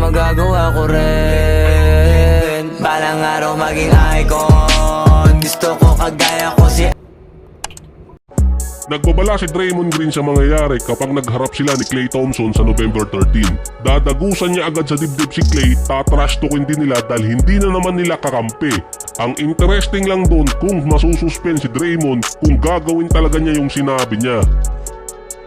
magagawa ko rin. Balang araw maging icon. Gusto ko kagaya ko si Nagbabala si Draymond Green sa mangyayari kapag nagharap sila ni Klay Thompson sa November 13. Dadagusan niya agad sa dibdib si Klay, tatrash talkin din nila dahil hindi na naman nila kakampi. Ang interesting lang doon kung masususpend si Draymond kung gagawin talaga niya yung sinabi niya.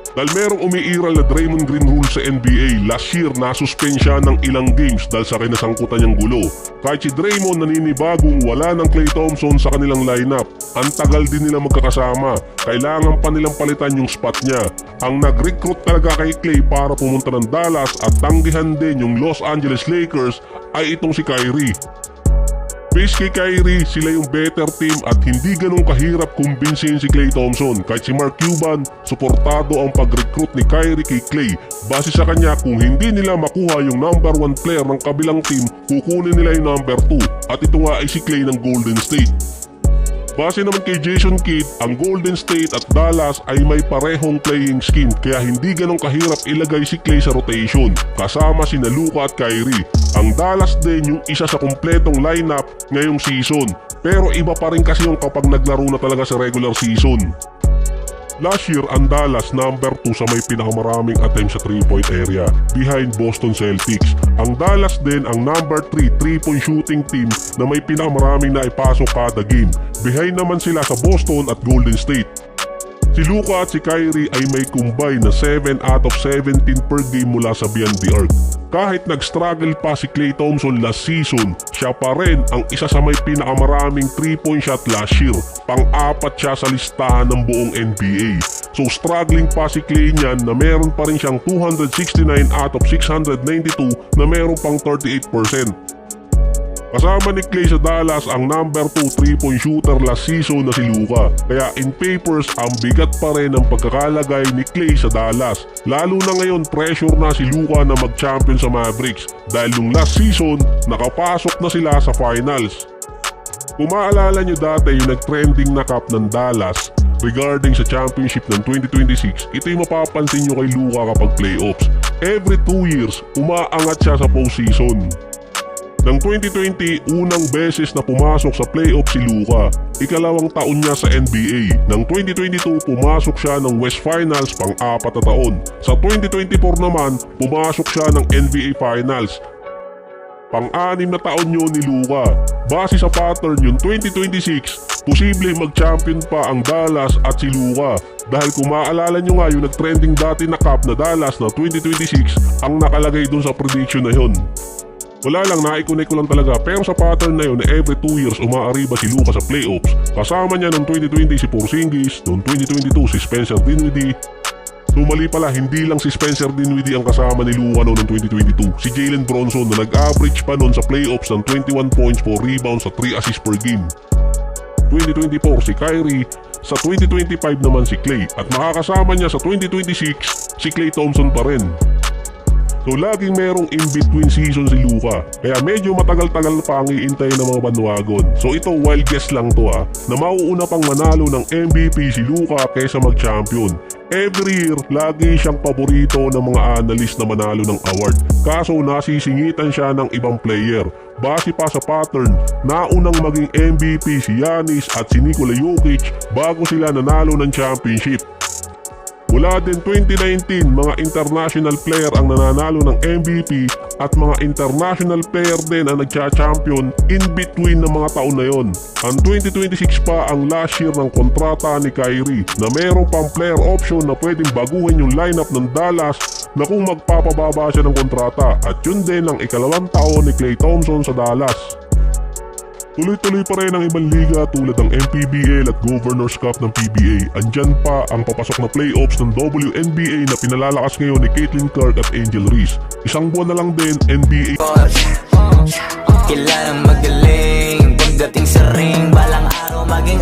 Dahil merong umiiral na Draymond Green rule sa NBA, last year nasuspend siya ng ilang games dahil sa kinasangkutan niyang gulo. Kahit si Draymond naninibagong wala ng Klay Thompson sa kanilang lineup, ang tagal din nila magkakasama, kailangan pa nilang palitan yung spot niya. Ang nag-recruit talaga kay Klay para pumunta ng Dallas at tanggihan din yung Los Angeles Lakers ay itong si Kyrie. Base kay Kyrie, sila yung better team at hindi ganun kahirap kumbinsin si Klay Thompson. Kahit si Mark Cuban, suportado ang pag-recruit ni Kyrie kay Klay. Base sa kanya, kung hindi nila makuha yung number 1 player ng kabilang team, kukunin nila yung number 2. At ito nga ay si Klay ng Golden State. Base naman kay Jason Kidd, ang Golden State at Dallas ay may parehong playing scheme kaya hindi ganong kahirap ilagay si Klay sa rotation kasama sina Luka at Kyrie. Ang Dallas din yung isa sa kumpletong lineup ngayong season, pero iba pa rin kasi yung kapag naglaro na talaga sa regular season. Last year, ang Dallas number 2 sa may pinakamaraming attempts sa 3-point area behind Boston Celtics. Ang Dallas din ang number 3 3-point shooting team na may pinakamaraming na ipasok kada game. Behind naman sila sa Boston at Golden State. Si Luka at si Kyrie ay may combine na 7 out of 17 per game mula sa beyond the arc. Kahit nag-struggle pa si Klay Thompson last season, siya pa rin ang isa sa may pinakamaraming 3-point shot last year. Pang-apat siya sa listahan ng buong NBA. So struggling pa si Klay niyan na meron pa rin siyang 269 out of 692 na meron pang 38%. Kasama ni Klay sa Dallas ang number 2 3-point shooter last season na si Luka. Kaya in papers, ang bigat pa rin ang pagkakalagay ni Klay sa Dallas. Lalo na ngayon pressure na si Luka na mag-champion sa Mavericks dahil nung last season, nakapasok na sila sa finals. Kung maalala nyo dati yung nag-trending na cup ng Dallas regarding sa championship ng 2026, ito yung mapapansin nyo kay Luka kapag playoffs. Every 2 years, umaangat siya sa postseason. Ng 2020, unang beses na pumasok sa playoff si Luka. Ikalawang taon niya sa NBA. Ng 2022, pumasok siya ng West Finals pang-4 na taon. Sa 2024 naman, pumasok siya ng NBA Finals. Pang-6 na taon yun ni Luka. Base sa pattern yung 2026, posible mag-champion pa ang Dallas at si Luka. Dahil kung maaalala nyo nga yung nag-trending dati na cup na Dallas na 2026, ang nakalagay dun sa prediction na yun. Wala lang, naikunik ko lang talaga, pero sa pattern na yun na every 2 years umaariba si Luka sa playoffs. Kasama niya noong 2020 si Porzingis, noong 2022 si Spencer Dinwiddie. Sumali pala, hindi lang si Spencer Dinwiddie ang kasama ni Luka noong 2022. Si Jalen Bronson na nag-average pa noon sa playoffs ng 21 points, 4 rebounds at 3 assists per game. 2024 si Kyrie, sa 2025 naman si Klay, at makakasama niya sa 2026 si Klay Thompson pa rin. So laging merong in-between season si Luka, kaya medyo matagal-tagal pa ang iintay ng mga bandwagon. So ito, wild guess lang to na mauuna pang manalo ng MVP si Luka kaysa mag-champion. Every year, lagi siyang paborito ng mga analyst na manalo ng award. Kaso nasisingitan siya ng ibang player. Base pa sa pattern, naunang maging MVP si Giannis at si Nikola Jokic bago sila nanalo ng championship. Mula din 2019, mga international player ang nananalo ng MVP at mga international player din ang nagcha-champion in between ng mga taon na yon. Ang 2026 pa ang last year ng kontrata ni Kyrie na meron pang player option na pwedeng baguhin yung lineup ng Dallas na kung magpapababa siya ng kontrata, at yun din ang ikalawang taon ni Klay Thompson sa Dallas. Tuloy-tuloy pa rin ang ibang liga tulad ng MPBL at Governors Cup ng PBA. Andyan pa ang papasok na playoffs ng WNBA na pinalalakas ngayon ni Caitlin Clark at Angel Reese. Isang buwan na lang din NBA. Kilalang magaling pagdating sa ring, balang araw maging